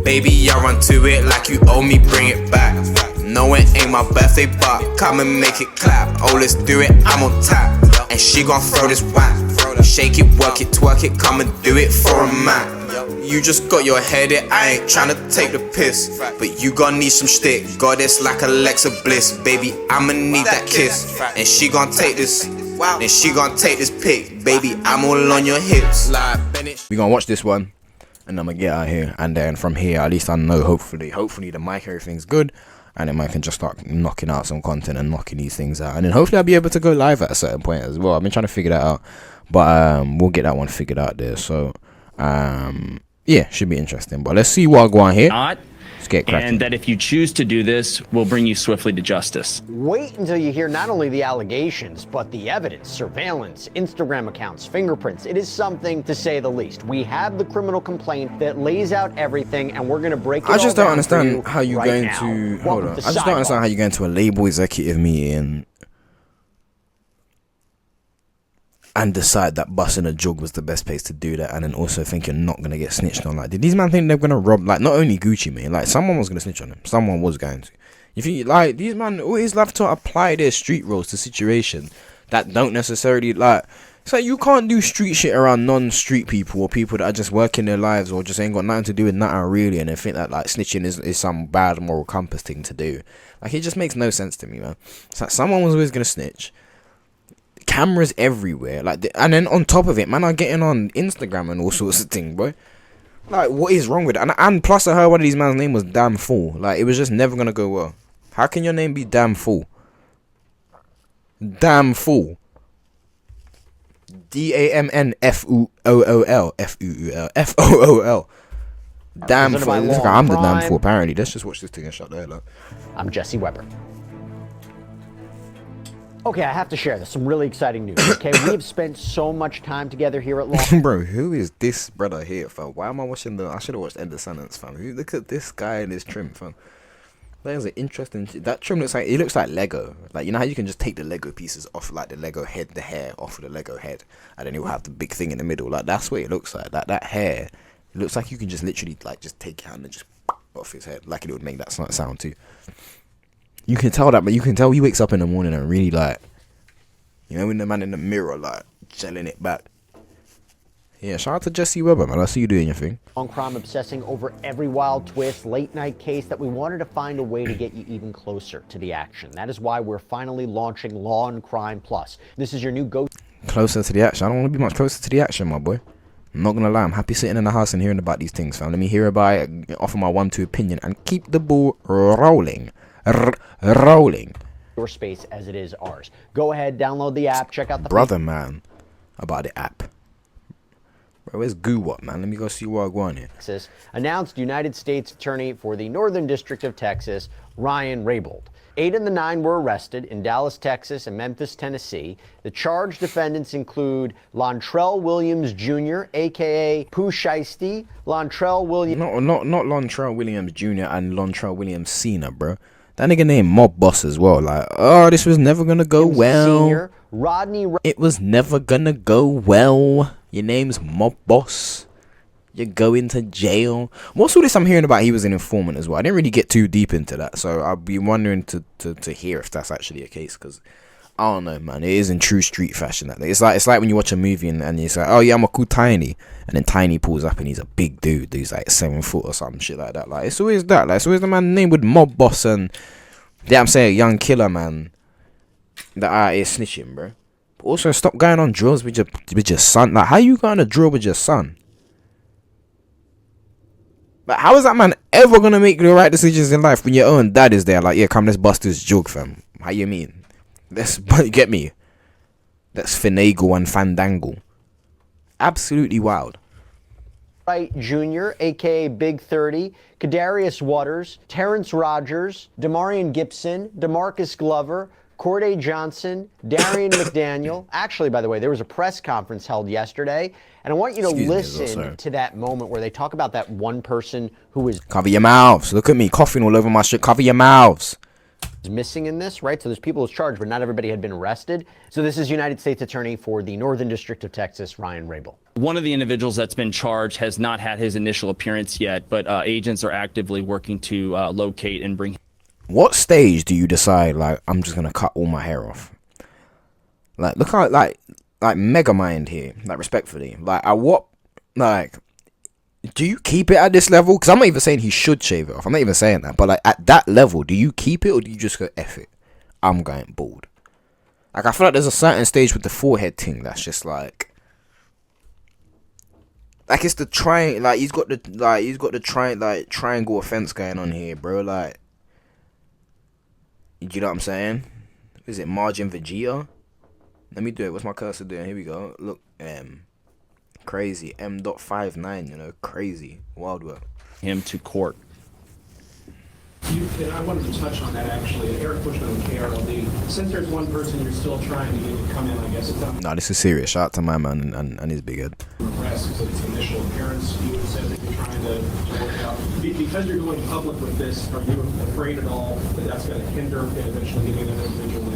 Baby, I run to it like you owe me, bring it back. No, it ain't my birthday, but come and make it clap. Oh, let's do it, I'm on tap. And she gon' throw this whack. Shake it, work it, twerk it, come and do it for a man. You just got your head in, I ain't tryna take the piss, but you gon' need some stick. Goddess like Alexa Bliss, baby, I'ma need that kiss. And she gon' take this, and she gon' take this pic. Baby, I'm all on your hips. We gonna watch this one, and I'm gonna get out of here. And then from here, at least I know, hopefully the mic, everything's good. And then I can just start knocking out some content and knocking these things out. And then hopefully I'll be able to go live at a certain point as well. I've been trying to figure that out. But we'll get that one figured out there. So, yeah, should be interesting. But let's see what I go on here. Let's get cracking. And that if you choose to do this, we'll bring you swiftly to justice. Wait until you hear not only the allegations, but the evidence, surveillance, Instagram accounts, fingerprints. It is something to say the least. We have the criminal complaint that lays out everything, and we're going to break it all down. I just don't understand how you're right going now. to... Hold on. I just don't understand how you're going to a label executive meeting and decide that busting a jug was the best place to do that, and then also think you're not gonna get snitched on. Like, did these men think they're gonna rob, like, not only Gucci Mane, like, someone was gonna snitch on them. Someone was going to. If you, like, these men always love to apply their street roles to situations that don't necessarily, like, it's like you can't do street shit around non-street people or people that are just working their lives or just ain't got nothing to do with nothing really, and then think that, like, snitching is some bad moral compass thing to do. Like, it just makes no sense to me, man. It's like someone was always gonna snitch. Cameras everywhere, like, and then on top of it, man, are getting on Instagram and all sorts of things, bro. Like, what is wrong with it? And plus, I heard one of these man's name was Damn Fool. Like, it was just never gonna go well. How can your name be Damn Fool? Damn Fool. DAMNFOOL. FOOL. Damn Fool. I'm the Damn Fool, apparently. Let's just watch this thing and shut the hell up. I'm Jesse Weber. Okay, I have to share this. Some really exciting news. Okay, we have spent so much time together here at Law. Bro, who is this brother here, fam? Why am I watching I should have watched End of Sentence, fam. Look at this guy in this trim, fam. There's an interesting... That trim looks like... It looks like Lego. Like, you know how you can just take the Lego pieces off, like, the Lego head, the hair off of the Lego head, and then it will have the big thing in the middle. Like, that's what it looks like. That hair, it looks like you can just literally, like, just take your hand and just off his head. Like, it would make that sound, too. You can tell that, but you can tell he wakes up in the morning and really, like... You know, when the man in the mirror, like, gelling it back. Yeah, shout out to Jesse Weber, man. I see you doing your thing. On crime, obsessing over every wild twist, late night case that we wanted to find a way to get you even closer to the action. That is why we're finally launching Law and Crime Plus. This is your new go. Closer to the action. I don't want to be much closer to the action, my boy. I'm not gonna lie. I'm happy sitting in the house and hearing about these things, fam. Let me hear about it, offer my 1-2 opinion, and keep the ball rolling. Rolling. Your space as it is ours. Go ahead, download the app, check out the... Brother, man, about the app. Bro, where's Goo What, man? Let me go see what I go on here. Texas announced United States Attorney for the Northern District of Texas, Ryan Raybould. 8 of the 9 were arrested in Dallas, Texas and Memphis, Tennessee. The charged defendants include Lontrell Williams Jr., a.k.a. Pooh Shiesty, Lontrell Williams... Not Lontrell Williams Jr. and Lontrell Williams Sr., bro. That nigga named Mob Boss as well. Like, oh, this was never gonna go well. Senior, Rodney... It was never gonna go well. Your name's Mob Boss. You're going to jail. Most of this I'm hearing about, he was an informant as well. I didn't really get too deep into that, so I'll be wondering to hear if that's actually a case, because I don't know, man. It is in true street fashion. That it's like when you watch a movie and it's like, oh yeah, I'm a cool Tiny, and then Tiny pulls up and he's a big dude. He's like 7 foot or some shit like that. Like, it's always that. Like, it's always the man named with Mob Boss and, yeah, I'm saying, young killer, man, that out here snitching, bro. But also, stop going on drills with your son. Like, how you going to drill with your son? Like, how is that man ever gonna make the right decisions in life when your own dad is there? Like, yeah, come, let's bust this joke, fam. How you mean? Let's get me. Let's finagle and fandangle. Absolutely wild. Wright Jr., a.k.a. Big 30, Kadarius Waters, Terrence Rogers, Demarion Gibson, DeMarcus Glover, Corday Johnson, Darian McDaniel. Actually, by the way, there was a press conference held yesterday, and I want you to listen to that moment where they talk about that one person who was... Cover your mouths. Look at me coughing all over my shit. Cover your mouths. missing in this, right? So there's people who's charged, but not everybody had been arrested. So this is United States Attorney for the Northern District of Texas, Ryan Rabel. One of the individuals that's been charged has not had his initial appearance yet, but agents are actively working to locate and bring. What stage do you decide, like, I'm just gonna cut all my hair off? Like, look how, like Megamind here, like, respectfully. Like, at what, like, do you keep it at this level? Because I'm not even saying he should shave it off. I'm not even saying that. But, like, at that level, do you keep it or do you just go, F it? I'm going bald. Like, I feel like there's a certain stage with the forehead thing that's just, like it's the he's got the triangle offense going on here, bro. Like, you know what I'm saying? Is it margin Vegeta? Let me do it. What's my cursor doing? Here we go. Look, crazy. M.59, you know, crazy. Wild work. Him to court. And I wanted to touch on that actually. Eric Bushman with KRLD. Since there's one person you're still trying to get to come in, I guess it's not. Nah, this is serious. Shout out to my man and his big head. Arrest because of its initial appearance. You said that you're trying to work out. Because you're going public with this, are you afraid at all that that's going to hinder eventually getting an individual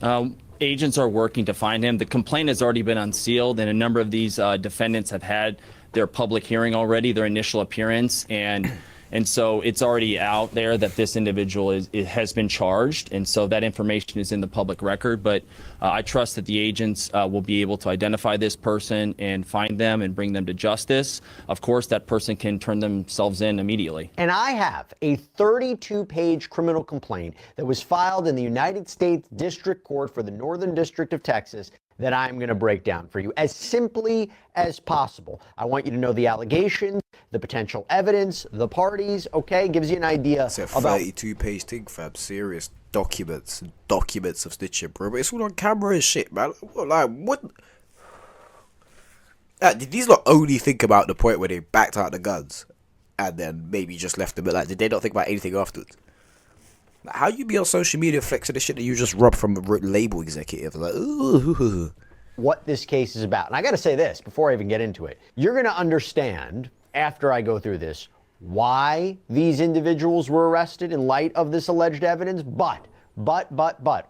in? Agents are working to find him. The complaint has already been unsealed, and a number of these defendants have had their public hearing already, their initial appearance, and so it's already out there that this individual has been charged, and so that information is in the public record. But I trust that the agents will be able to identify this person and find them and bring them to justice. Of course, that person can turn themselves in immediately. And I have a 32-page criminal complaint that was filed in the United States District Court for the Northern District of Texas that I'm going to break down for you as simply as possible. I want you to know the allegations, the potential evidence, the parties, okay? Gives you an idea It's a about 32-page thing, fab. Serious documents of stitching, bro. But it's all on camera and shit, man. Like, what? Did these lot only think about the point where they backed out the guns and then maybe just left them? But, like, did they not think about anything afterwards? Like, how you be on social media flexing the shit that you just robbed from a label executive? Like, ooh. what this case is about. And I got to say this before I even get into it. You're going to understand after I go through this why these individuals were arrested in light of this alleged evidence, but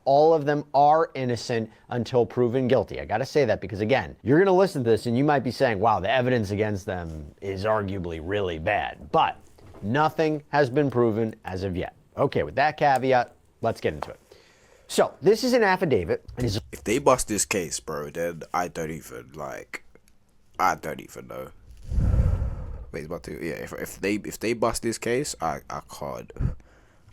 all of them are innocent until proven guilty. I got to say that because, again, you're going to listen to this and you might be saying, wow, the evidence against them is arguably really bad, but nothing has been proven as of yet. Okay, with that caveat, let's get into it. So, this is an affidavit. If they bust this case, bro, then I don't even know. Wait, about to, yeah, if they bust this case, I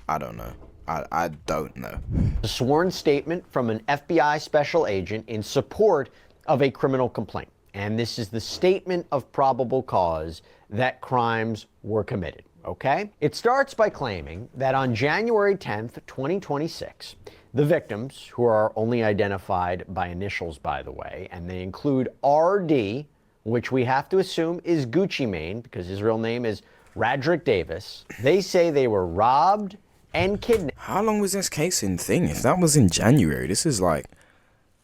don't know. I don't know. A sworn statement from an FBI special agent in support of a criminal complaint. And this is the statement of probable cause that crimes were committed. Okay? It starts by claiming that on January 10th, 2026, the victims, who are only identified by initials, by the way, and they include RD, which we have to assume is Gucci Mane, because his real name is Radrick Davis. They say they were robbed and kidnapped. How long was this case in thing? If that was in January, this is like,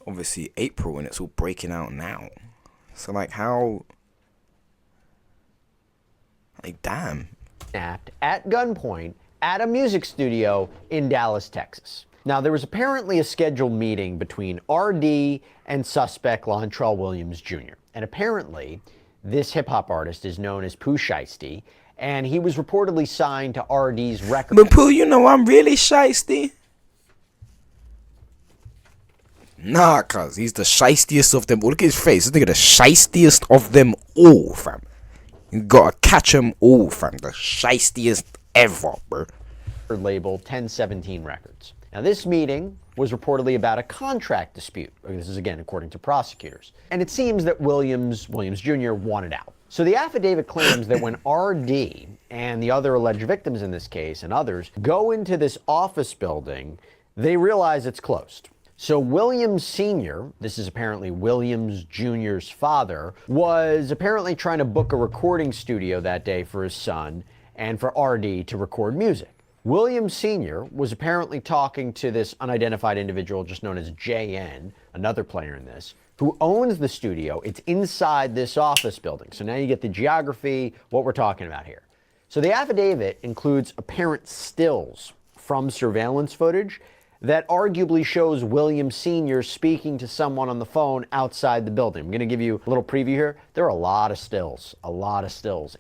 obviously April, and it's all breaking out now. So, like, how... Like, damn. At gunpoint at a music studio in Dallas, Texas. Now, there was apparently a scheduled meeting between RD and suspect Lontrell Williams Jr. And apparently, this hip-hop artist is known as Pooh Shiesty, and he was reportedly signed to RD's record. But Pooh, you know I'm really shiesty. Nah, cuz he's the shiestiest of them all. Look at his face. This nigga the shiestiest of them all, fam. You gotta catch them all, fam. The shiestiest ever, bro. Label 1017 Records. Now, this meeting was reportedly about a contract dispute. This is, again, according to prosecutors. And it seems that Williams Jr. wanted out. So the affidavit claims that when RD and the other alleged victims in this case and others go into this office building, they realize it's closed. So Williams Sr., this is apparently Williams Jr.'s father, was apparently trying to book a recording studio that day for his son and for RD to record music. Williams Sr. was apparently talking to this unidentified individual just known as JN, another player in this, who owns the studio. It's inside this office building. So now you get the geography, what we're talking about here. So the affidavit includes apparent stills from surveillance footage that arguably shows Williams Sr. speaking to someone on the phone outside the building. I'm going to give you a little preview here. There are a lot of stills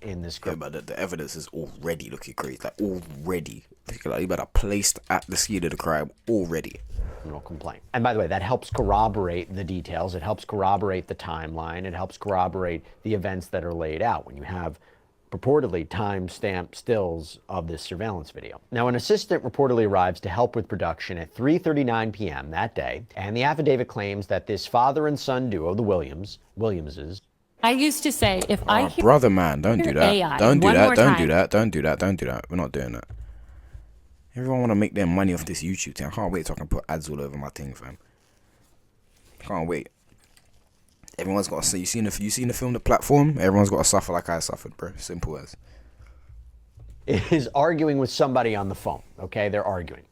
in this Yeah, clip. but the evidence is already looking crazy. Like, already. Like, you better placed at the scene of the crime already. Criminal complaint. And by the way, that helps corroborate the details. It helps corroborate the timeline. It helps corroborate the events that are laid out when you have purportedly time-stamped stills of this surveillance video. Now, an assistant reportedly arrives to help with production at 3:39 p.m. that day, and the affidavit claims that this father and son duo, the Williamses. I used to say, if I hear Brother, man, don't do that. AI Don't do one that. more Don't time- do that. Don't do that. Don't do that. We're not doing that. Everyone want to make their money off this YouTube thing. I can't wait till I can put ads all over my thing, fam. Can't wait. Everyone's got to say, you seen the film The Platform? Everyone's got to suffer like I suffered, bro. Simple as. Is arguing with somebody on the phone, okay? They're arguing.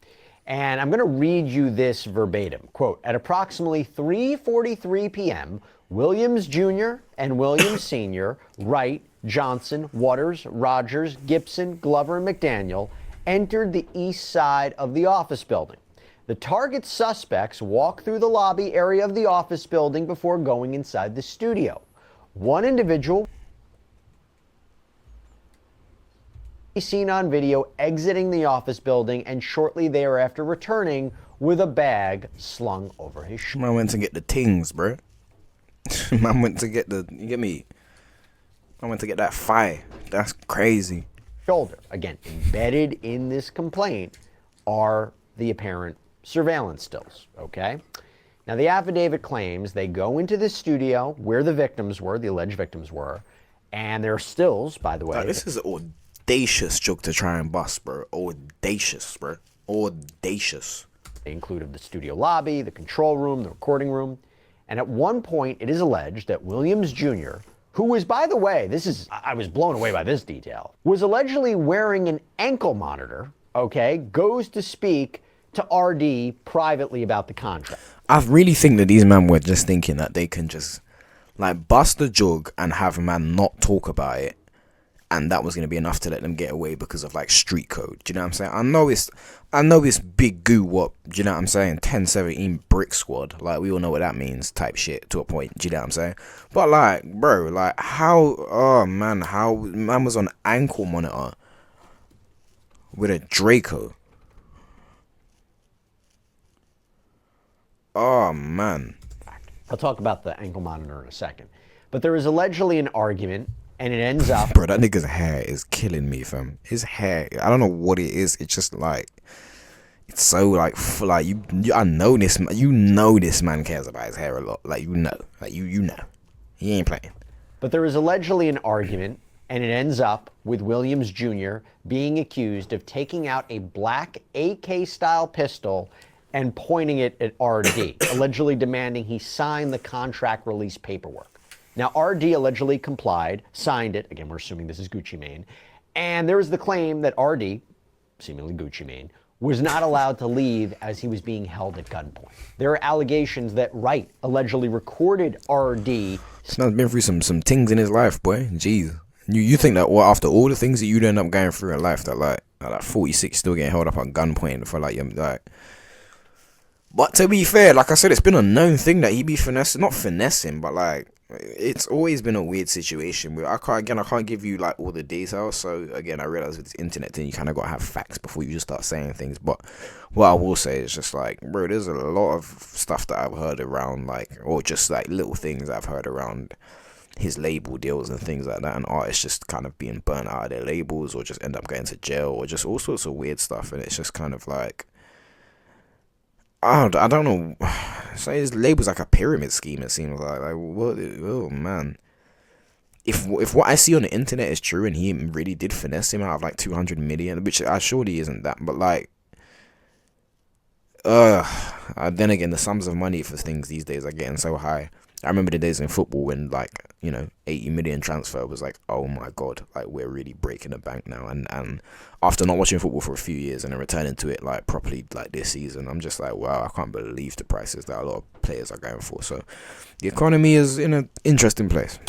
And I'm going to read you this verbatim. Quote, at approximately 3:43 p.m., Williams Jr. and Williams Sr., Wright, Johnson, Waters, Rogers, Gibson, Glover, and McDaniel entered the east side of the office building. The target suspects walked through the lobby area of the office building before going inside the studio. One individual seen on video exiting the office building and shortly thereafter returning with a bag slung over his shoulder. Man went to get the tings, bro. Man went to get the, you get me? I went to get that fire. That's crazy. Again, embedded in this complaint are the apparent surveillance stills, okay? Now, the affidavit claims they go into the studio where the victims were, the alleged victims were, and there are stills, by the way. Like, this is an audacious joke to try and bust, bro. Audacious, bro. Audacious. They included the studio lobby, the control room, the recording room. And at one point, it is alleged that Williams Jr., who was, by the way, I was blown away by this detail, was allegedly wearing an ankle monitor, okay, goes to speak to RD privately about the contract. I really think that these men were just thinking that they can just, like, bust a jug and have a man not talk about it. And that was going to be enough to let them get away because of, like, street code. Do you know what I'm saying? I know it's big goo what, do you know what I'm saying? 1017 brick squad. Like, we all know what that means type shit to a point. Do you know what I'm saying? But, like, bro, like, how man was on ankle monitor with a Draco. Oh, man. I'll talk about the ankle monitor in a second. But there is allegedly an argument, and it ends up... Bro, that nigga's hair is killing me, fam. His hair, I don't know what it is. It's just like, it's so like I know this man. You know this man cares about his hair a lot. Like, you know, he ain't playing. But there is allegedly an argument, and it ends up with Williams Jr. being accused of taking out a black AK-style pistol and pointing it at RD, allegedly demanding he sign the contract release paperwork. Now, RD allegedly complied, signed it. Again, we're assuming this is Gucci Mane. And there is the claim that RD, seemingly Gucci Mane, was not allowed to leave as he was being held at gunpoint. There are allegations that Wright allegedly recorded RD. This man's been through some things in his life, boy. Jeez. You think that after all the things that you'd end up going through in life, that like 46 still getting held up at gunpoint for like, but to be fair, like I said, it's been a known thing that he be finessing, not finessing, but like, it's always been a weird situation where I can't give you like all the details. So again, I realize with this internet thing, you kind of got to have facts before you just start saying things. But what I will say is just like, bro, there's a lot of stuff that I've heard around, like, or just like little things I've heard around his label deals and things like that, and artists just kind of being burnt out of their labels or just end up going to jail or just all sorts of weird stuff. And it's just kind of like, I don't know. So his label's like a pyramid scheme. It seems like what? Oh man. If what I see on the internet is true and he really did finesse him out of like 200 million, which I surely isn't that, but like, then again, the sums of money for things these days are getting so high. I remember the days in football when, like, 80 million transfer was like, oh my god, like, we're really breaking the bank now. And after not watching football for a few years and then returning to it like properly like this season, I'm just like, wow, I can't believe the prices that a lot of players are going for. So the economy is in an interesting place.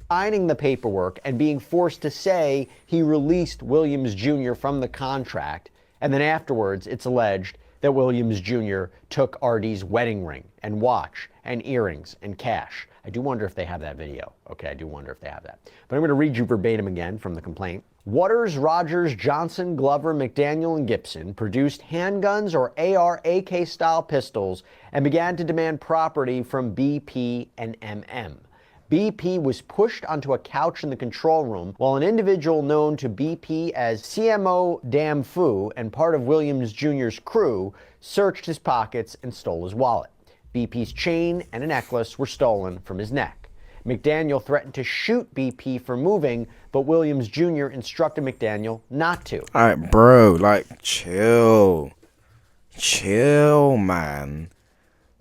Signing the paperwork and being forced to say he released Williams Jr. from the contract And then afterwards, it's alleged that Williams Jr. took RD's wedding ring and watch and earrings and cash. I do wonder if they have that video. Okay, I do wonder if they have that. But I'm going to read you verbatim again from the complaint. Waters, Rogers, Johnson, Glover, McDaniel, and Gibson produced handguns or AR-AK style pistols and began to demand property from BP and MM. BP was pushed onto a couch in the control room while an individual known to BP as CMO Dam Phu and part of Williams Jr.'s crew searched his pockets and stole his wallet. BP's chain and a necklace were stolen from his neck. McDaniel threatened to shoot BP for moving, but Williams Jr. instructed McDaniel not to. All right, bro, like, chill. Chill, man.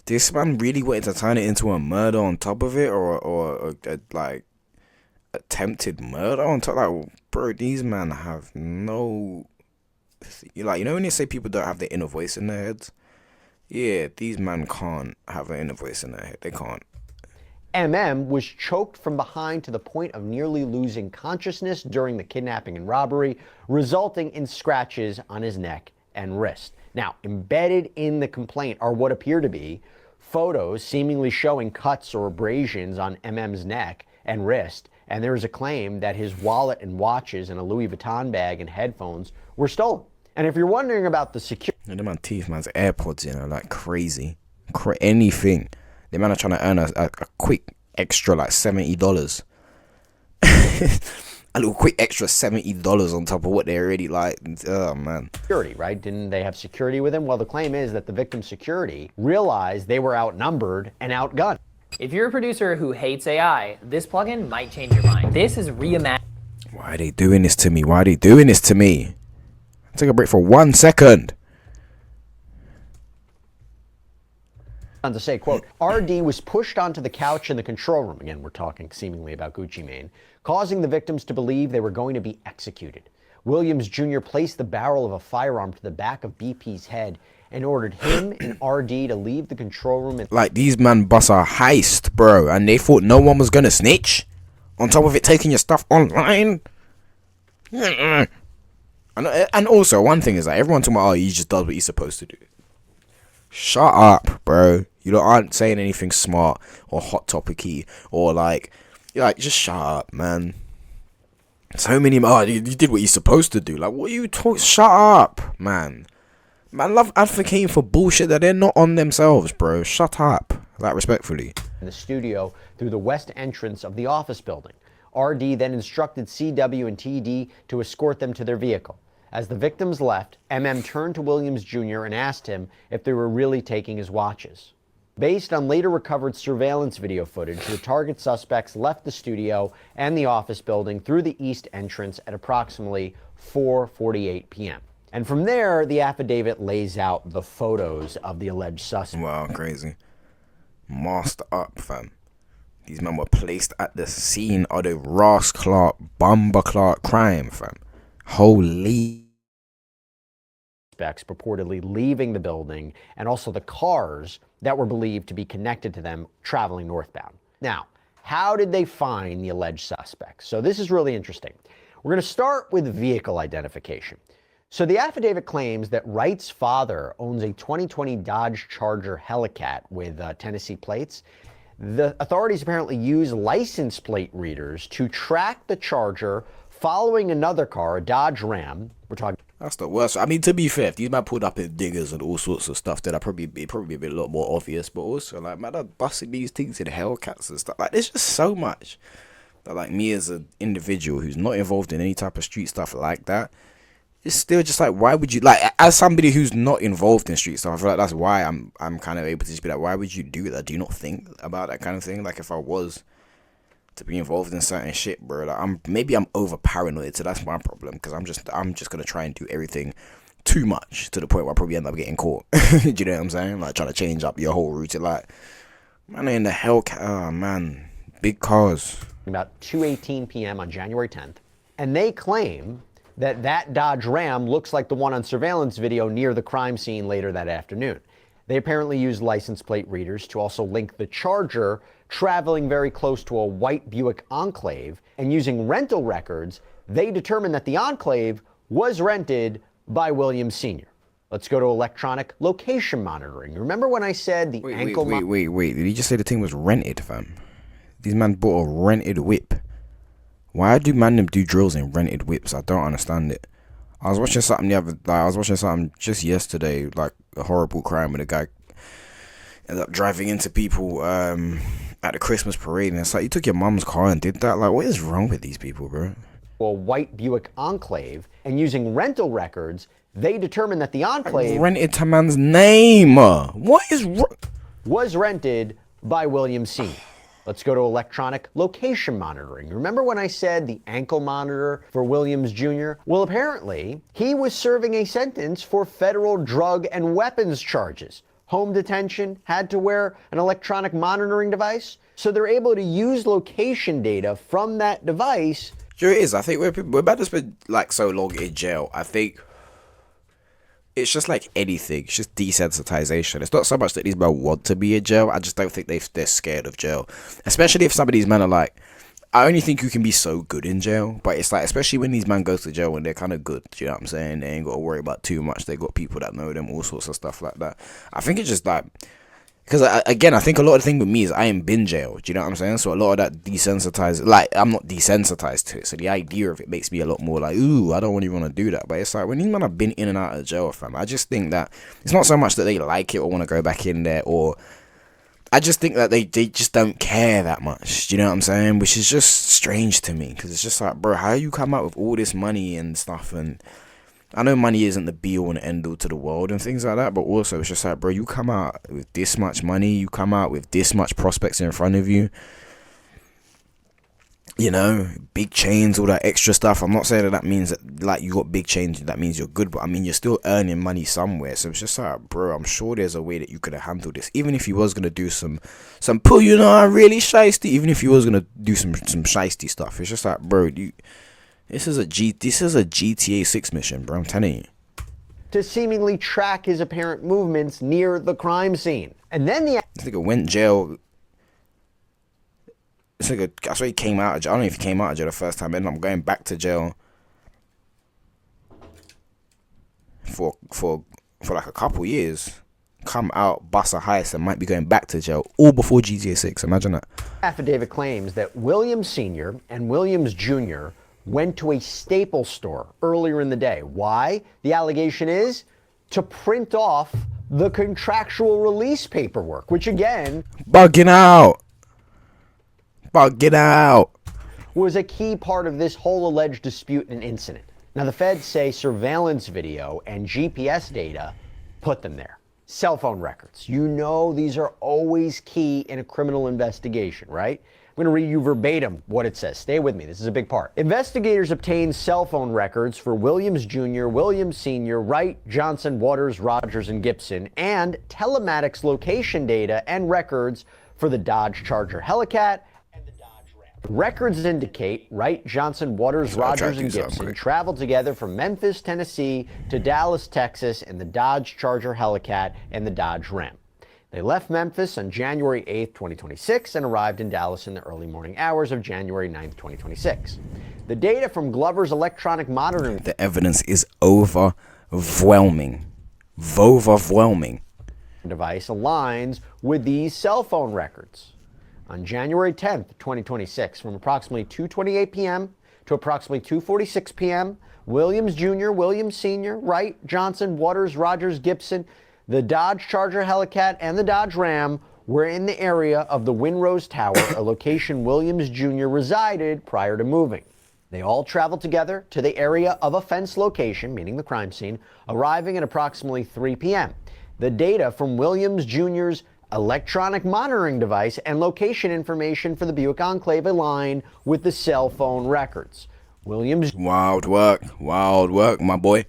This man really wanted to turn it into a murder on top of it, or like, attempted murder on top. Like, bro, these men have no... Like, you know when you say people don't have their inner voice in their heads? Yeah, these men can't have an inner voice in their head. They can't. MM was choked from behind to the point of nearly losing consciousness during the kidnapping and robbery, resulting in scratches on his neck and wrist. Now, embedded in the complaint are what appear to be photos seemingly showing cuts or abrasions on MM's neck and wrist, and there is a claim that his wallet and watches and a Louis Vuitton bag and headphones were stolen. And if you're wondering about the security... And my teeth, man's AirPods, you know, like crazy. Anything. The man are trying to earn a quick extra, like $70. A little quick extra $70 on top of what they already like. Oh, man. Security, right? Didn't they have security with him? Well, the claim is that the victim's security realized they were outnumbered and outgunned. If you're a producer who hates AI, this plugin might change your mind. This is reimagined. Why are they doing this to me? Why are they doing this to me? Take a break for 1 second. To say, quote, RD was pushed onto the couch in the control room. Again, we're talking seemingly about Gucci Mane, causing the victims to believe they were going to be executed. Williams Jr. placed the barrel of a firearm to the back of BP's head and ordered him and RD to leave the control room. Like, these man bust a heist, bro, and they thought no one was gonna snitch? On top of it, taking your stuff online? And also, one thing is that everyone talking about, oh, he just does what he's supposed to do. Shut up, bro. You aren't saying anything smart or hot topic-y or like just shut up, man. So many, you did what you're supposed to do. Like, what are you talking? Shut up, man. Man, love advocating for bullshit that they're not on themselves, bro. Shut up. Like, respectfully. In the studio through the west entrance of the office building. RD then instructed CW and TD to escort them to their vehicle. As the victims left, MM turned to Williams Jr. and asked him if they were really taking his watches. Based on later recovered surveillance video footage, the target suspects left the studio and the office building through the east entrance at approximately 4:48 p.m. And from there, the affidavit lays out the photos of the alleged suspects. Wow, crazy. Masked up, fam. These men were placed at the scene of the Ross Clark, Bumba Clark crime, fam. Holy. Purportedly leaving the building, and also the cars that were believed to be connected to them traveling northbound. Now, how did they find the alleged suspects? So this is really interesting. We're going to start with vehicle identification. So the affidavit claims that Wright's father owns a 2020 Dodge Charger Hellcat with Tennessee plates. The authorities apparently use license plate readers to track the Charger following another car, a Dodge Ram. We're talking. That's the worst. I mean, to be fair, if these man pulled up in diggers and all sorts of stuff, then it'd probably be a lot more obvious. But also, like, man, I'm busting these things in Hellcats and stuff. Like, there's just so much that, like, me as an individual who's not involved in any type of street stuff like that, it's still just like, why would you, like, as somebody who's not involved in street stuff, I feel like that's why I'm kind of able to just be like, why would you do that? Do you not think about that kind of thing? Like, if I was to be involved in certain shit, bro, like, maybe I'm over paranoid, so that's my problem, because I'm just gonna try and do everything too much to the point where I probably end up getting caught. Do you know what I'm saying? Like, trying to change up your whole routine. Like, man, in the Hellcat, oh man, big cars. About 2:18 p.m. on January 10th, and they claim that Dodge Ram looks like the one on surveillance video near the crime scene later that afternoon. They apparently used license plate readers to also link the Charger traveling very close to a white Buick Enclave, and using rental records, they determined that the Enclave was rented by Williams Sr. Let's go to electronic location monitoring. Remember when I said the ankle... Wait. Did he just say the thing was rented, fam? These man bought a rented whip. Why do man do drills in rented whips? I don't understand it. I was watching something just yesterday, like a horrible crime, with a guy ended up driving into people at the Christmas parade, and it's like, you took your mum's car and did that? Like, what is wrong with these people, bro? A white Buick Enclave, and using rental records, they determined that the Enclave rented to man's name. What is was rented by Williams Sr. Let's go to electronic location monitoring. Remember when I said the ankle monitor for Williams Jr.? Well, apparently, he was serving a sentence for federal drug and weapons charges. Home detention, had to wear an electronic monitoring device. So they're able to use location data from that device. Sure it is. I think we're about to spend like so long in jail. I think it's just like anything. It's just desensitization. It's not so much that these men want to be in jail. I just don't think they're scared of jail. Especially if some of these men are like, I only think you can be so good in jail. But it's like, especially when these men go to jail when they're kind of good. Do you know what I'm saying? They ain't got to worry about too much. They got people that know them, all sorts of stuff like that. I think it's just like, because again, I think a lot of the thing with me is I ain't been jail. Do you know what I'm saying? So a lot of that desensitized, like, I'm not desensitized to it. So the idea of it makes me a lot more like, ooh, I don't really want to do that. But it's like, when these men have been in and out of jail, fam, I just think that it's not so much that they like it or want to go back in there, or I just think that they just don't care that much. Do you know what I'm saying? Which is just strange to me, because it's just like, bro, how you come out with all this money and stuff? And I know money isn't the be all and end all to the world and things like that, but also it's just like, bro, you come out with this much money, you come out with this much prospects in front of you, you know, big chains, all that extra stuff. I'm not saying that means that, like, you got big chains, that means you're good, but I mean, you're still earning money somewhere. So it's just like, bro, I'm sure there's a way that you could have handled this. Even if you was going to do some Pooh, you know, I'm really shiesty, even if you was going to do some shiesty stuff, it's just like, bro, This is a GTA 6 mission, bro. I'm telling you. To seemingly track his apparent movements near the crime scene. And then the... This nigga went jail. This nigga, I swear he came out of jail. I don't know if he came out of jail the first time, and I'm going back to jail for like a couple years. Come out, bust a heist, and might be going back to jail all before GTA 6. Imagine that. Affidavit claims that Williams Sr. and Williams Jr. went to a Staples store earlier in the day. Why? The allegation is to print off the contractual release paperwork, which again... Bugging out, was a key part of this whole alleged dispute and incident. Now, the feds say surveillance video and GPS data put them there. Cell phone records. You know these are always key in a criminal investigation, right? I'm going to read you verbatim what it says. Stay with me. This is a big part. Investigators obtained cell phone records for Williams Jr., Williams Sr., Wright, Johnson, Waters, Rogers, and Gibson, and telematics location data and records for the Dodge Charger Hellcat and the Dodge Ram. Records indicate Wright, Johnson, Waters, Rogers, and Gibson traveled together from Memphis, Tennessee to Dallas, Texas in the Dodge Charger Hellcat and the Dodge Ram. They left Memphis on January 8th, 2026 and arrived in Dallas in the early morning hours of January 9th, 2026. The data from Glover's electronic monitoring... The evidence is overwhelming. ...device aligns with these cell phone records. On January 10th, 2026, from approximately 2:28 p.m. to approximately 2:46 p.m., Williams Jr., Williams Sr., Wright, Johnson, Waters, Rogers, Gibson, the Dodge Charger Hellcat, and the Dodge Ram were in the area of the Windrose Tower, a location Williams Jr. resided prior to moving. They all traveled together to the area of a fenced location, meaning the crime scene, arriving at approximately 3 p.m. The data from Williams Jr.'s electronic monitoring device and location information for the Buick Enclave align with the cell phone records. Williams... Wild work, my boy.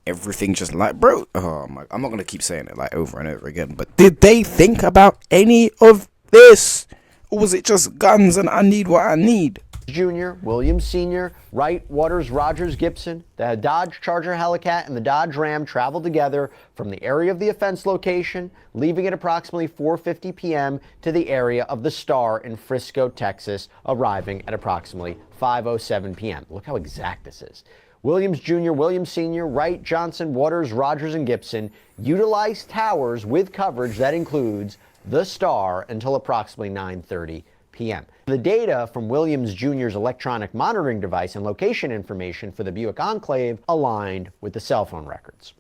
Everything just like, bro, oh my, I'm not going to keep saying it like over and over again, but did they think about any of this? Or was it just guns and I need what I need? Jr., Williams Sr., Wright, Waters, Rogers, Gibson, the Dodge Charger Hellcat, and the Dodge Ram traveled together from the area of the offense location, leaving at approximately 4:50 p.m. to the area of the Star in Frisco, Texas, arriving at approximately 5:07 p.m. Look how exact this is. Williams Jr., Williams Sr., Wright, Johnson, Waters, Rogers, and Gibson utilized towers with coverage that includes the Star until approximately 9:30 p.m. The data from Williams Jr.'s electronic monitoring device and location information for the Buick Enclave aligned with the cell phone records.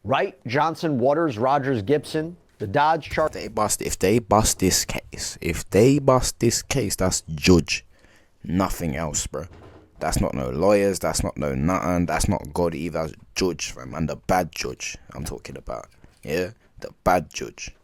Wright, Johnson, Waters, Rogers, Gibson, the Dodge Charger. If they bust this case, that's judge. Nothing else, bro. That's not no lawyers, that's not no nothing, that's not God either, that's judge, fam. And the bad judge I'm talking about. Yeah? The bad judge.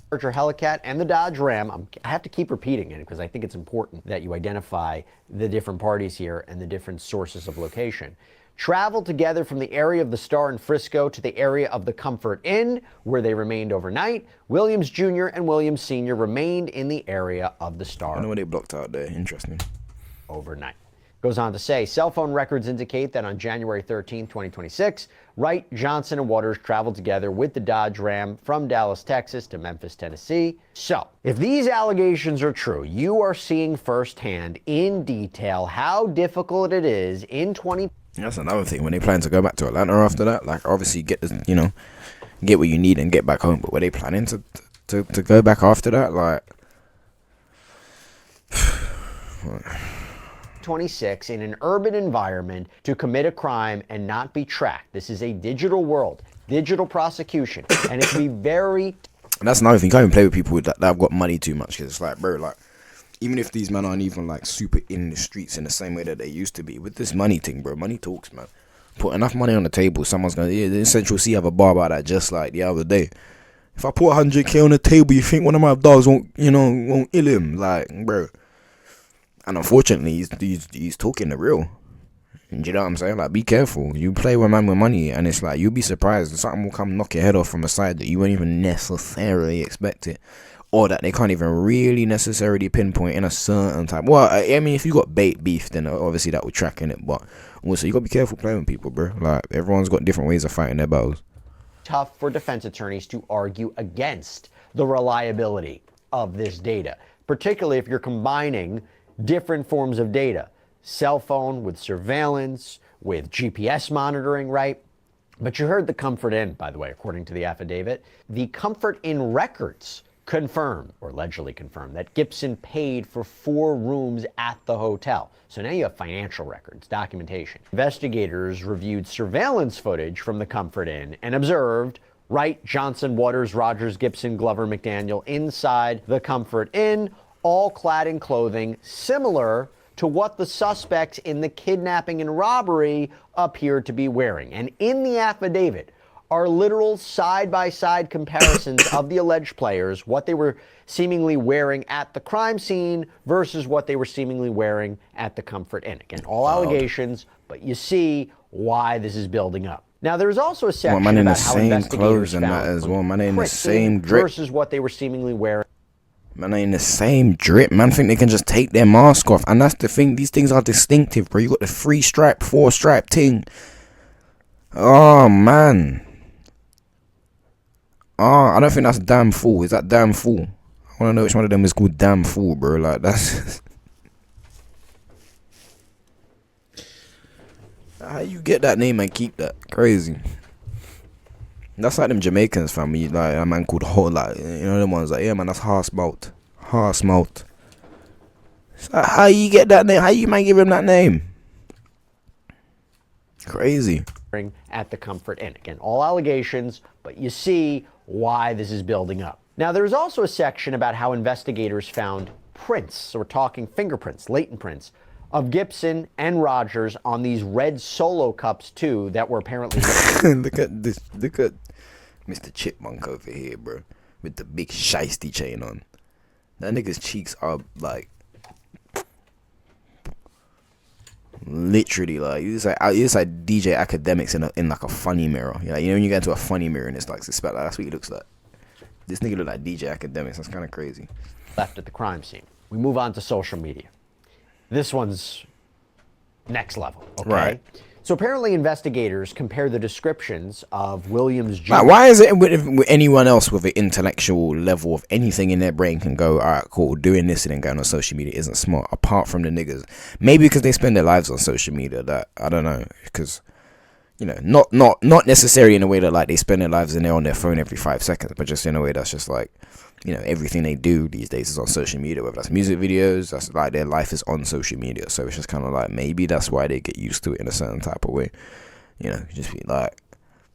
Charger Hellcat and the Dodge Ram. I have to keep repeating it because I think it's important that you identify the different parties here and the different sources of location. Traveled together from the area of the Star in Frisco to the area of the Comfort Inn, where they remained overnight. Williams Jr. and Williams Sr. remained in the area of the Star. I know what they blocked out there. Interesting. Overnight. Goes on to say, cell phone records indicate that on January 13, 2026, Wright, Johnson, and Waters traveled together with the Dodge Ram from Dallas, Texas to Memphis, Tennessee. So, if these allegations are true, you are seeing firsthand in detail how difficult it is in 20. That's another thing. When they plan to go back to Atlanta after that, like obviously get the, get what you need and get back home. But were they planning to go back after that? Like. 26 in an urban environment to commit a crime and not be tracked. This is a digital world, digital prosecution, and it can be very. And that's another thing. You can't even play with people that have got money too much, because it's like, bro, like even if these men aren't even like super in the streets in the same way that they used to be, with this money thing, bro, money talks, man. Put enough money on the table, someone's gonna. Yeah, the Central C have a bar about that just like the other day. If I put 100K on the table, you think one of my dogs won't ill him, like, bro. And unfortunately, he's talking the real. And you know what I'm saying? Like, be careful. You play with man with money, and it's like, you'll be surprised. Something will come knock your head off from a side that you won't even necessarily expect it. Or that they can't even really necessarily pinpoint in a certain time. Well, I mean, if you got bait beef, then obviously that will track in it. But also, you got to be careful playing with people, bro. Like, everyone's got different ways of fighting their battles. Tough for defense attorneys to argue against the reliability of this data, particularly if you're combining different forms of data, cell phone with surveillance, with GPS monitoring, right? But you heard the Comfort Inn, by the way, according to the affidavit. The Comfort Inn records confirm, or allegedly confirm, that Gibson paid for 4 rooms at the hotel. So now you have financial records, documentation. Investigators reviewed surveillance footage from the Comfort Inn and observed Wright, Johnson, Waters, Rogers, Gibson, Glover, McDaniel inside the Comfort Inn, all clad in clothing similar to what the suspects in the kidnapping and robbery appeared to be wearing. And in the affidavit are literal side-by-side comparisons of the alleged players, what they were seemingly wearing at the crime scene versus what they were seemingly wearing at the Comfort Inn. Again, all allegations, but you see why this is building up. Now, there's also a section about how investigators found as well. Man, in the same drip versus what they were seemingly wearing. Man, they in the same drip. Man, think they can just take their mask off. And that's the thing. These things are distinctive, bro. You got the 3-stripe, 4-stripe thing. Oh, man. Oh, I don't think that's damn fool. Is that damn fool? I want to know which one of them is called damn fool, bro. Like, that's... How you get that name and keep that? Crazy. That's like them Jamaicans, family. Like a man called Ho, like, you know them ones like, yeah man, that's Harsmout. Harsmout. It's like, how you get that name? How you might give him that name? Crazy. At the Comfort Inn. Again, all allegations, but you see why this is building up. Now, there's also a section about how investigators found prints. So we're talking fingerprints, latent prints, of Gibson and Rogers on these red Solo cups too that were apparently. Look at this. Look at Mr. Chipmunk over here, bro, with the big Shiesty chain on. That nigga's cheeks are like literally like it's like DJ Academics in like a funny mirror. You know when you get into a funny mirror and it's like suspect, like, that's what he looks like. This nigga look like DJ Academics. That's kind of crazy. Left at the crime scene. We move on to social media. This one's next level, okay? Right. So apparently investigators compare the descriptions of Williams Jr. Like, why is it with anyone else with an intellectual level of anything in their brain can go, all right, cool, doing this and then going on social media isn't smart, apart from the niggas? Maybe because they spend their lives on social media. That, I don't know, because, you know, not necessarily in a way that, like, they spend their lives and they're on their phone every 5 seconds, but just in a way that's just like, you know, everything they do these days is on social media, whether that's music videos, that's like their life is on social media. So it's just kind of like, maybe that's why they get used to it in a certain type of way. You know, just be like,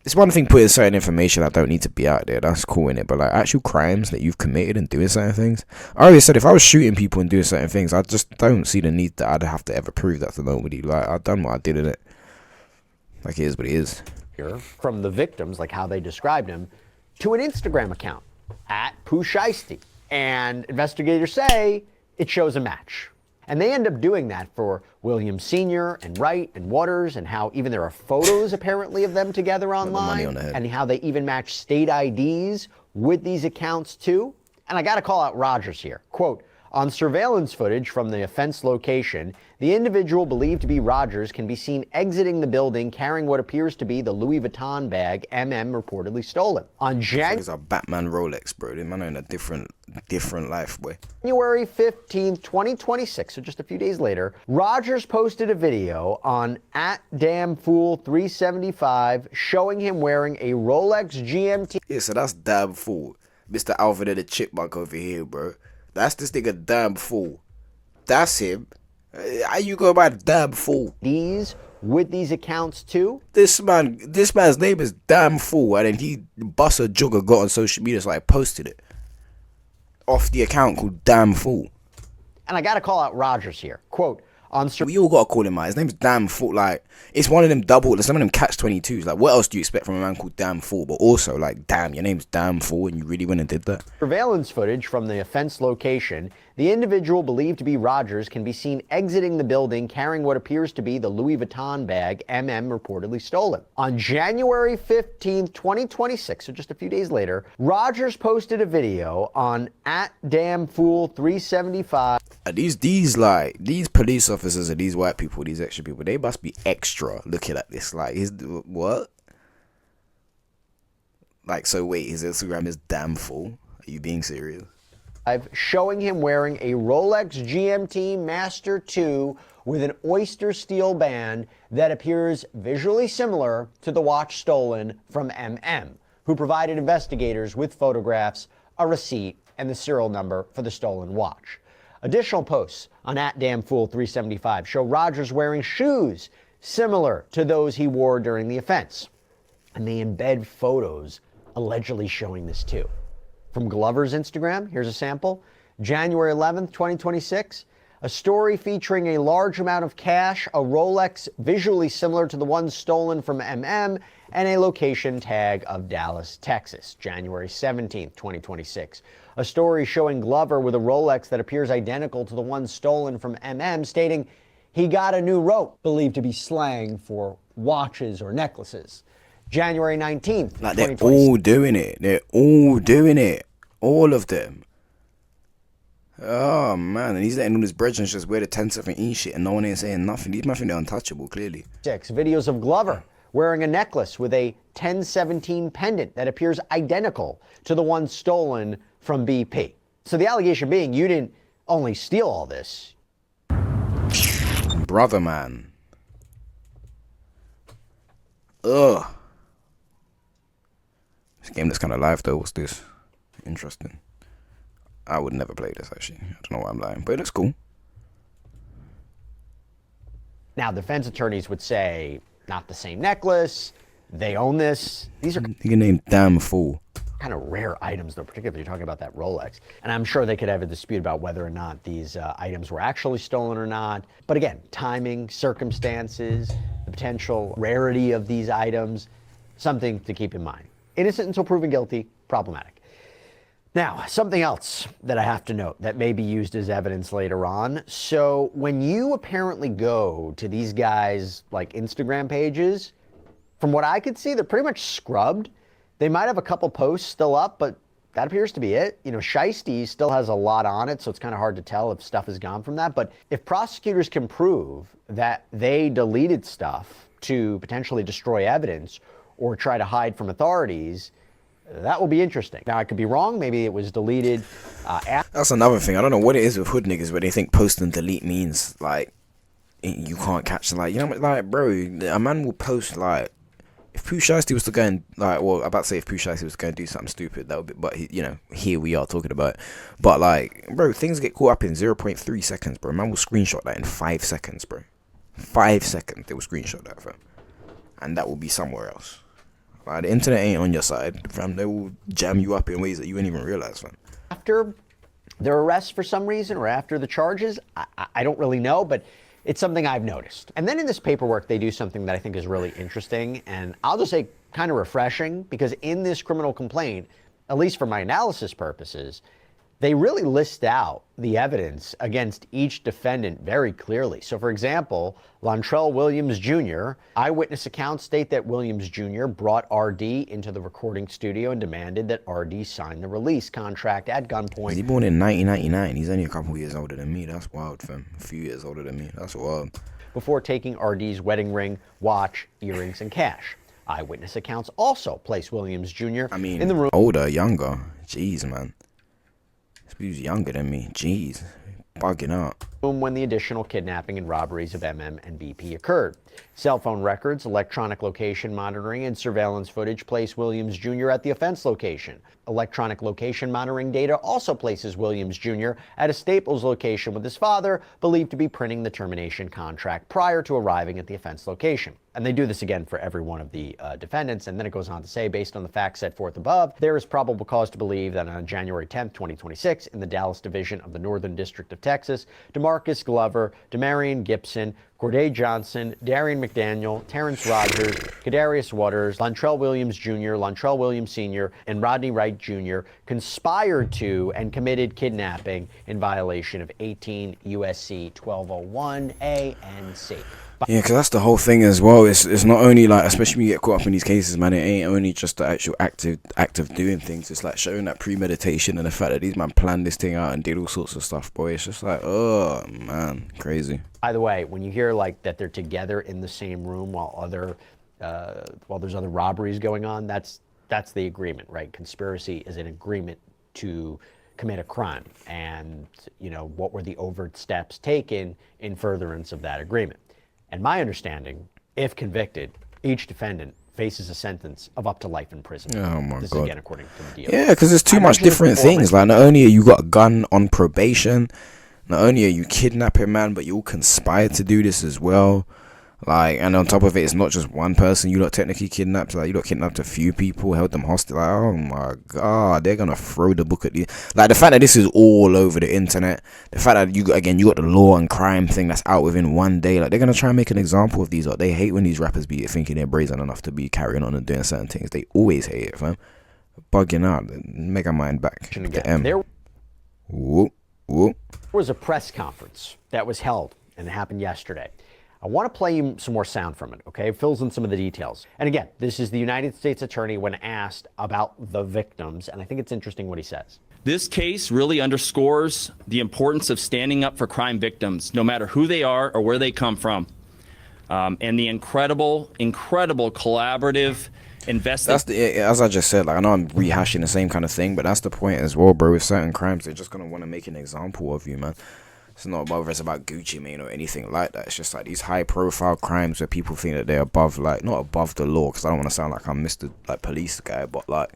it's one thing putting certain information that don't need to be out there, that's cool in it, but like actual crimes that you've committed and doing certain things. I always said if I was shooting people and doing certain things, I just don't see the need that I'd have to ever prove that to nobody. Like, I've done what I did in it. Like, it is what it is. From the victims, like how they described him, to an Instagram account at Pooh Shiesty. And investigators say it shows a match. And they end up doing that for Williams Sr. and Wright and Waters, and how even there are photos apparently of them together online, and how they even match state IDs with these accounts too. And I got to call out Rogers here. Quote, on surveillance footage from the offense location, the individual believed to be Rogers can be seen exiting the building carrying what appears to be the Louis Vuitton bag reportedly stolen. On It's a Batman Rolex, bro. They man are in a different life, boy. January 15th, 2026, so just a few days later, Rogers posted a video on @DamnFool375 showing him wearing a Rolex GMT. Yeah, so that's Damn Fool. Mr. Alfred the Chipmunk over here, bro. That's this nigga Damn Fool. That's him. How you go by Damn Fool? With these accounts too? This man's name is Damn Fool, and then he bust a jugger, got on social media, so I posted it off the account called Damn Fool. And I gotta call out Rogers here. Quote, we all gotta call him out. His name's Damn Fool. Like, it's one of them some of them catch-22s. Like, what else do you expect from a man called Damn Fool? But also, like, damn, your name's Damn Fool, and you really went and did that? Surveillance footage from the offense location, the individual believed to be Rogers can be seen exiting the building carrying what appears to be the Louis Vuitton bag reportedly stolen. On January 15th, 2026, so just a few days later, Rogers posted a video on @DamnFool375. These police officers and these white people, these extra people, they must be extra looking at this. Like, what? Like, so wait, his Instagram is Damn Fool? Are you being serious? Showing him wearing a Rolex GMT Master 2 with an oyster steel band that appears visually similar to the watch stolen from who provided investigators with photographs, a receipt, and the serial number for the stolen watch. Additional posts on @DamnFool375 show Rogers wearing shoes similar to those he wore during the offense. And they embed photos allegedly showing this too. From Glover's Instagram, here's a sample. January 11th, 2026, a story featuring a large amount of cash, a Rolex visually similar to the one stolen from and a location tag of Dallas, Texas. January 17th, 2026. A story showing Glover with a Rolex that appears identical to the one stolen from stating he got a new rope, believed to be slang for watches or necklaces. January 19th, like, they're all doing it. They're all doing it. All of them. Oh, man. And he's letting all his brethren just wear the 10-7 shit and no one ain't saying nothing. These men think they're untouchable, clearly. 6 videos of Glover wearing a necklace with a 1017 pendant that appears identical to the one stolen from BP. So the allegation being, you didn't only steal all this. Brother, man. Ugh. This game that's kind of live, though. What's this? Interesting. I would never play this, actually. I don't know why I'm lying, but it looks cool. Now, defense attorneys would say, not the same necklace. They own this. These are Nigga named Damn Fool. kind of rare items, though, particularly you're talking about that Rolex. And I'm sure they could have a dispute about whether or not these items were actually stolen or not. But again, timing, circumstances, the potential rarity of these items, something to keep in mind. Innocent until proven guilty, problematic. Now, something else that I have to note that may be used as evidence later on. So when you apparently go to these guys' like Instagram pages, from what I could see, they're pretty much scrubbed. They might have a couple posts still up, but That appears to be it. You know, Shiesty still has a lot on it, so it's kind of hard to tell if stuff has gone from that. But if prosecutors can prove that they deleted stuff to potentially destroy evidence or try to hide from authorities, that will be interesting. Now, I could be wrong. Maybe it was deleted after. That's another thing. I don't know what it is with hood niggas, but they think post and delete means, like, you can't catch, like, you know, like, bro, a man will post, like, if Pooh Shiesty was to go and, like, well, I'm about to say if Pooh Shiesty was going to do something stupid, that would be, but, you know, here we are talking about it. But, like, bro, things get caught up in 0.3 seconds, bro. Man will screenshot that in 5 seconds, bro. 5 seconds, they will screenshot that, fam. And that will be somewhere else. Like, the internet ain't on your side, fam. They will jam you up in ways that you wouldn't even realize, fam. After their arrest for some reason or after the charges, I don't really know, but it's something I've noticed. And then in this paperwork, they do something that I think is really interesting, and I'll just say kind of refreshing, because in this criminal complaint, at least for my analysis purposes, they really list out the evidence against each defendant very clearly. So, for example, Lontrell Williams Jr., eyewitness accounts state that Williams Jr. brought RD into the recording studio and demanded that RD sign the release contract at gunpoint. He born in 1999. He's only a couple years older than me. That's wild, fam. A few years older than me. That's wild. Before taking RD's wedding ring, watch, earrings, and cash. Eyewitness accounts also place Williams Jr. in the room. Older, younger. Jeez, man. He was younger than me. Jeez. Bugging out. When the additional kidnapping and robberies of MM and BP occurred. Cell phone records, electronic location monitoring, and surveillance footage place Williams Jr. at the offense location. Electronic location monitoring data also places Williams Jr. at a Staples location with his father, believed to be printing the termination contract prior to arriving at the offense location. And they do this again for every one of the defendants, and then it goes on to say, based on the facts set forth above, there is probable cause to believe that on January 10th, 2026, in the Dallas Division of the Northern District of Texas, DeMarcus Glover, Demarion Gibson, Corday Johnson, Darian McDaniel, Terrence Rogers, Kadarius Waters, Lontrell Williams Jr., Lontrell Williams Sr., and Rodney Wright Jr. conspired to and committed kidnapping in violation of 18 U.S.C. 1201 A and C. Yeah, because that's the whole thing as well. It's not only like, especially when you get caught up in these cases, man, it ain't only just the actual act of doing things. It's like showing that premeditation and the fact that these man planned this thing out and did all sorts of stuff, boy. It's just like, oh, man, crazy. By the way, when you hear like that they're together in the same room while there's other robberies going on, that's the agreement, right? Conspiracy is an agreement to commit a crime, and you know, what were the overt steps taken in furtherance of that agreement. And my understanding, if convicted, each defendant faces a sentence of up to life in prison. Oh my this God. Is again according to the deal. Yeah, because there's too much different things. Like, not only are you got a gun on probation, not only are you kidnapping, man, but you all conspired to do this as well. Like, and on top of it, it's not just one person you lot technically kidnapped. Like, you lot kidnapped a few people, held them hostage. Like, oh my God, they're gonna throw the book at you. Like, the fact that this is all over the internet, the fact that you got the law and crime thing that's out within one day. Like, they're gonna try and make an example of these. Like, they hate when these rappers be thinking they're brazen enough to be carrying on and doing certain things. They always hate it, fam. Bugging out. Make a mind back. The M. There Whoop, whoop. was a press conference that was held, and it happened yesterday. I want to play you some more sound from it, okay? It fills in some of the details. And again, this is the United States Attorney when asked about the victims, and I think it's interesting what he says. This case really underscores the importance of standing up for crime victims, no matter who they are or where they come from. And the incredible collaborative investigation. As I just said, like, I know I'm rehashing the same kind of thing, but that's the point as well, bro. With certain crimes, they're just gonna want to make an example of you, man. It's not whether it's about Gucci Mane or anything like that. It's just like these high-profile crimes where people think that they're above, like, not above the law, because I don't want to sound like I'm Mr. like police guy, but like,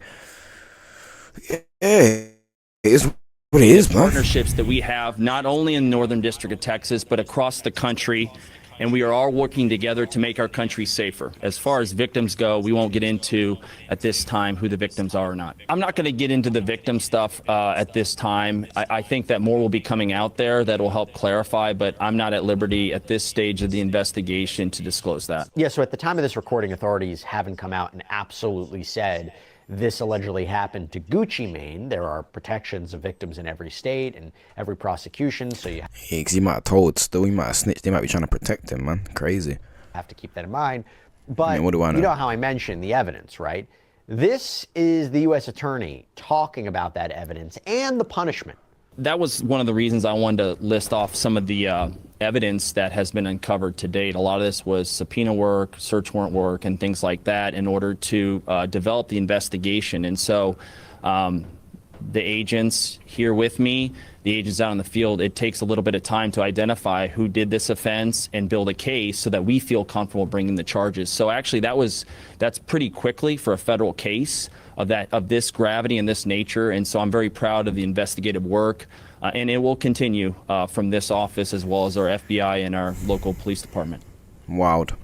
yeah, it is what it is, man. Partnerships that we have not only in the Northern District of Texas but across the country, and we are all working together to make our country safer. As far as victims go, we won't get into at this time who the victims are or not. I'm not going to get into the victim stuff at this time. I think that more will be coming out there that will help clarify, but I'm not at liberty at this stage of the investigation to disclose that. Yeah, so at the time of this recording, authorities haven't come out and absolutely said this allegedly happened to Gucci Mane. There are protections of victims in every state and every prosecution, so you because he might have told still, he might have snitched, they might be trying to protect him, man. Crazy. have to keep that in mind. But what do I know? You know how I mentioned the evidence, right? This is the U.S. attorney talking about that evidence and the punishment. That was one of the reasons I wanted to list off some of the evidence that has been uncovered to date. A lot of this was subpoena work, search warrant work, and things like that in order to develop the investigation. And so the agents here with me, the agents out in the field, it takes a little bit of time to identify who did this offense and build a case so that we feel comfortable bringing the charges. So actually that's pretty quickly for a federal case of this gravity and this nature. And so I'm very proud of the investigative work, and it will continue from this office as well as our FBI and our local police department. Wild.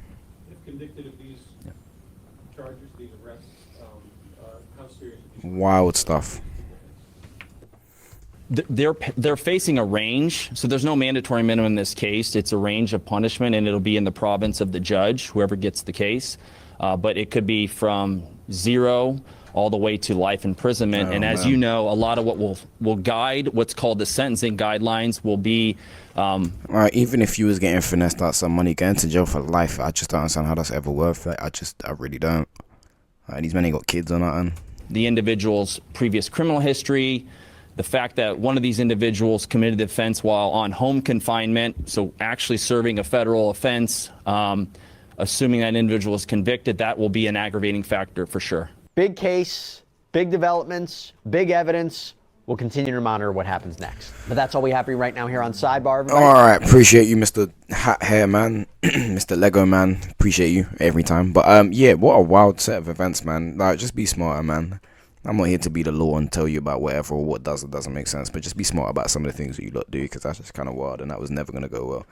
If convicted of these charges, these arrests, how serious? Wild stuff. They're facing a range, so there's no mandatory minimum in this case. It's a range of punishment, and it'll be in the province of the judge, whoever gets the case. But it could be from 0 all the way to life imprisonment. And as you know, a lot of what will guide what's called the sentencing guidelines will be. Right, even if you was getting finessed out some money, going to jail for life, I just don't understand how that's ever worth it. I really don't. These men ain't got kids or nothing. The individual's previous criminal history, the fact that one of these individuals committed the offense while on home confinement, so actually serving a federal offense, assuming that individual is convicted, that will be an aggravating factor for sure. Big case, big developments, big evidence. We'll continue to monitor what happens next. But that's all we have for you right now here on Sidebar. Everybody. All right, appreciate you, Mr. Hat Hair Man, Mr. Lego Man. Appreciate you every time. But yeah, what a wild set of events, man. Like, just be smarter, man. I'm not here to be the law and tell you about whatever or what does or doesn't make sense, but just be smart about some of the things that you lot do, because that's just kind of wild, and that was never gonna go well.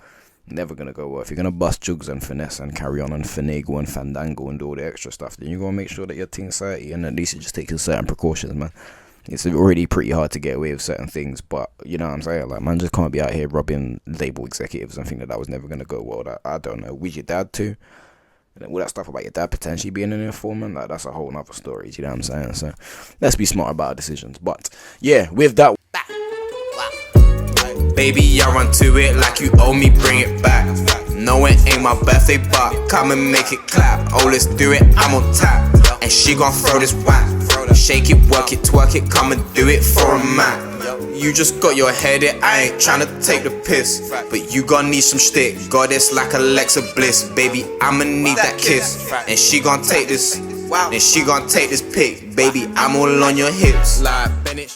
Never gonna go well. If you're gonna bust jugs and finesse and carry on and finagle and fandangle and do all the extra stuff, then you gotta make sure that your team's 30, and at least you just take certain precautions, man. It's already pretty hard to get away with certain things, but you know what I'm saying? Like, man just can't be out here robbing label executives and think that was never gonna go well. I don't know. Was your dad too? And all that stuff about your dad potentially being an informant, like, that's a whole nother story, you know what I'm saying? So let's be smart about our decisions. But yeah, with that, baby, I run to it like you owe me, bring it back. No, it ain't my birthday, but come and make it clap. Oh, let's do it, I'm on tap. And she gon' throw this whack. Shake it, work it, twerk it, come and do it for a man. You just got your head in, I ain't tryna take the piss, but you gon' need some shtick. Goddess like Alexa Bliss, baby, I'ma need that kiss. And she gon' take this, and she gon' take this pic, baby, I'm all on your hips. Like Bennett.